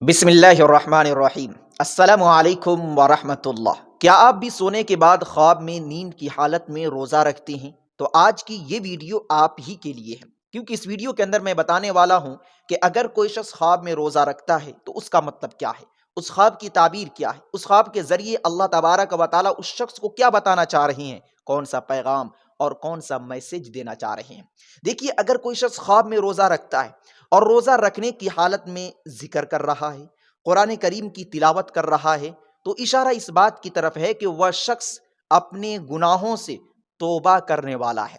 बिस्मिल्लाहिर्रहमानिर्रहीम। अस्सलामु अलैकुम वरहमतुल्लाह। क्या आप भी सोने के बाद ख्वाब में नींद की हालत में रोज़ा रखते हैं? तो आज की ये वीडियो आप ही के लिए है, क्योंकि इस वीडियो के अंदर मैं बताने वाला हूँ कि अगर कोई शख्स ख्वाब में रोज़ा रखता है तो उसका मतलब क्या है, उस ख्वाब की ताबीर क्या है, उस ख्वाब के ज़रिए अल्लाह तबारक व तआला उस शख्स को क्या बताना चाह रहे हैं, कौन सा पैगाम और कौन सा मैसेज देना चाह रहे हैं। देखिए, अगर कोई शख्स ख्वाब में रोज़ा रखता है और रोज़ा रखने की हालत में जिक्र कर रहा है, कुरान करीम की तिलावत कर रहा है, तो इशारा इस बात की तरफ है कि वह शख्स अपने गुनाहों से तौबा करने वाला है।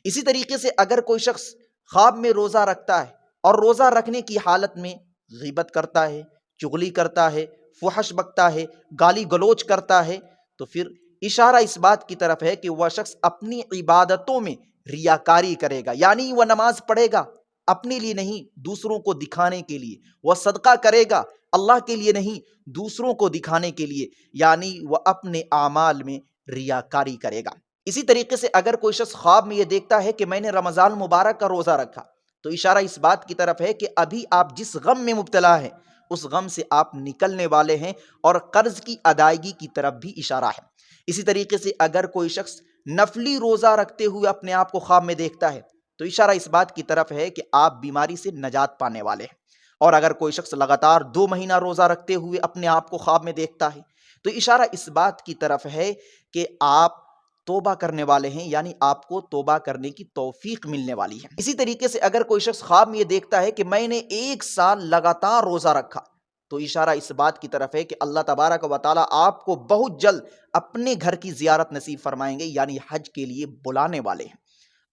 इसी तरीके से अगर कोई शख्स ख्वाब में रोज़ा रखता है और रोज़ा रखने की हालत में गीबत करता है, चुगली करता है, फुहश बकता है, गाली गलोच करता है, तो फिर इशारा इस बात की तरफ है कि वह शख्स अपनी इबादतों में रियाकारी करेगा, यानी वह नमाज पढ़ेगा अपने लिए नहीं, दूसरों को दिखाने के लिए। वह सदका करेगा अल्लाह के लिए नहीं, दूसरों को दिखाने के लिए, यानी वह अपने आमाल में रियाकारी करेगा। इसी तरीके से अगर कोई शख्स ख्वाब में यह देखता है कि मैंने रमज़ान मुबारक का रोज़ा रखा, तो इशारा इस बात की तरफ है कि अभी आप जिस गम में मुब्तला हैं उस गम से आप निकलने वाले हैं, और कर्ज की अदायगी की तरफ भी इशारा है। इसी तरीके से अगर कोई शख्स नफली रोज़ा रखते हुए अपने आप को ख्वाब में देखता है, तो इशारा इस बात की तरफ है कि आप बीमारी से नजात पाने वाले हैं। और अगर कोई शख्स लगातार 2 महीना रोज़ा रखते हुए अपने आप को ख्वाब में देखता है, तो इशारा इस बात की तरफ है कि आप तौबा करने वाले हैं, यानी आपको तौबा करने की तौफीक मिलने वाली है। इसी तरीके से अगर कोई शख्स ख्वाब में ये देखता है कि मैंने 1 साल लगातार रोज़ा रखा, तो इशारा इस बात की तरफ है कि अल्लाह तबारक व तआला आपको बहुत जल्द अपने घर की ज़ियारत नसीब फरमाएंगे, यानी हज के लिए बुलाने वाले हैं।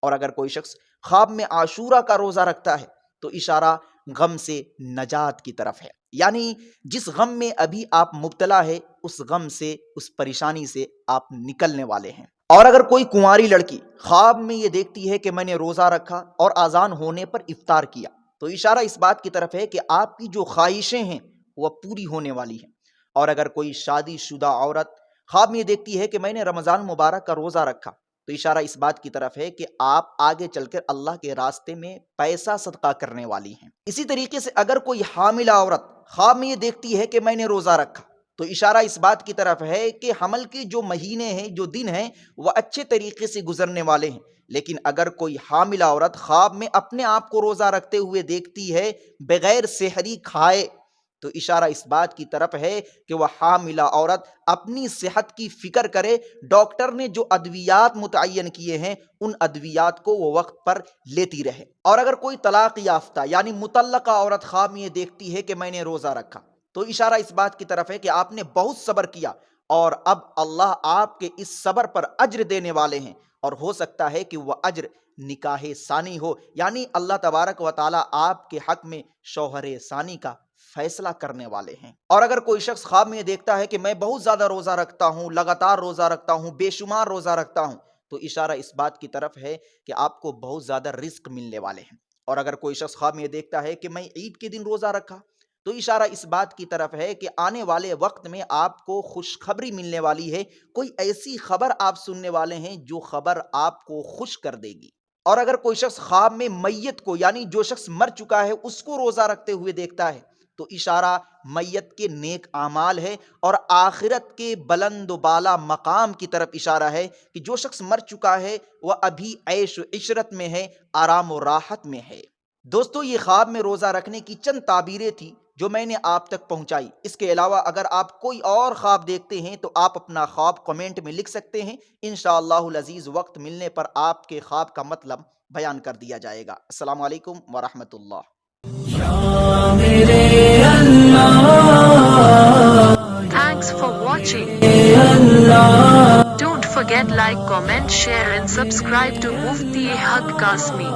और अगर कोई शख्स ख्वाब में आशूरा का रोज़ा रखता है, तो इशारा गम से नजात की तरफ है, यानी जिस गम में अभी आप मुब्तला है उस गम से, उस परेशानी से आप निकलने वाले हैं। और अगर कोई कुंवारी लड़की ख्वाब में ये देखती है कि मैंने रोज़ा रखा और आज़ान होने पर इफ्तार किया, तो इशारा इस बात की तरफ है कि आपकी जो ख्वाहिशें हैं वह पूरी होने वाली हैं। और अगर कोई शादीशुदा औरत ख्वाब में ये देखती है कि मैंने रमज़ान मुबारक का रोज़ा रखा, तो इशारा इस बात की तरफ है कि आप आगे चलकर अल्लाह के रास्ते में पैसा सदका करने वाली हैं। इसी तरीके से अगर कोई हामिला औरत ख्वाब में ये देखती है कि मैंने रोज़ा रखा, तो इशारा इस बात की तरफ है कि हमल के जो महीने हैं, जो दिन हैं, वह अच्छे तरीके से गुजरने वाले हैं। लेकिन अगर कोई हामिला औरत ख्वाब में अपने आप को रोज़ा रखते हुए देखती है बगैर सेहरी खाए, तो इशारा इस बात की तरफ है कि वह हामिला औरत अपनी सेहत की फिक्र करे, डॉक्टर ने जो अद्वियात मुतय्यन किए हैं उन अद्वियात को वो वक्त पर लेती रहे। और अगर कोई तलाक याफ्ता यानी मुतल्लका औरत ख्वाब में ये देखती है कि मैंने रोज़ा रखा, तो इशारा इस बात की तरफ है कि आपने बहुत सब्र किया और अब अल्लाह आपके इस सब्र पर अज्र देने वाले हैं, और हो सकता है कि वह अज्र निकाह सानी हो, यानी अल्लाह तबारक व तआला आपके हक में शौहर सानी का फैसला करने वाले हैं। और अगर कोई शख्स ख्वाब में देखता है कि मैं बहुत ज्यादा रोजा रखता हूँ, लगातार रोजा रखता हूँ, बेशुमार रोजा रखता हूँ, तो इशारा इस बात की तरफ है कि आपको बहुत ज्यादा रिस्क मिलने वाले हैं। और अगर कोई शख्स ख्वाब में देखता है कि मैं ईद के दिन रोजा रखा, तो इशारा इस बात की तरफ है कि आने वाले वक्त में आपको खुशखबरी मिलने वाली है, कोई ऐसी खबर आप सुनने वाले हैं जो खबर आपको खुश कर देगी। और अगर कोई शख्स ख्वाब में मैयत को, यानी जो शख्स मर चुका है, उसको रोजा रखते हुए देखता है, तो इशारा मैयत के नेक आमाल है और आखिरत के बुलंद बाला मकाम की तरफ इशारा है कि जो शख्स मर चुका है वह अभी ऐश व इशरत में है, आराम और राहत में है। दोस्तों, ये ख्वाब में रोज़ा रखने की चंद ताबीरें थी जो मैंने आप तक पहुंचाई। इसके अलावा अगर आप कोई और ख्वाब देखते हैं तो आप अपना ख्वाब कमेंट में लिख सकते हैं। इंशाअल्लाहुल अज़ीज़ वक्त मिलने पर आपके ख्वाब का मतलब बयान कर दिया जाएगा। अस्सलामु अलैकुम व रहमतुल्लाह। Thanks for watching. Don't forget like, comment, share and subscribe to Mufti Haq Kasmi.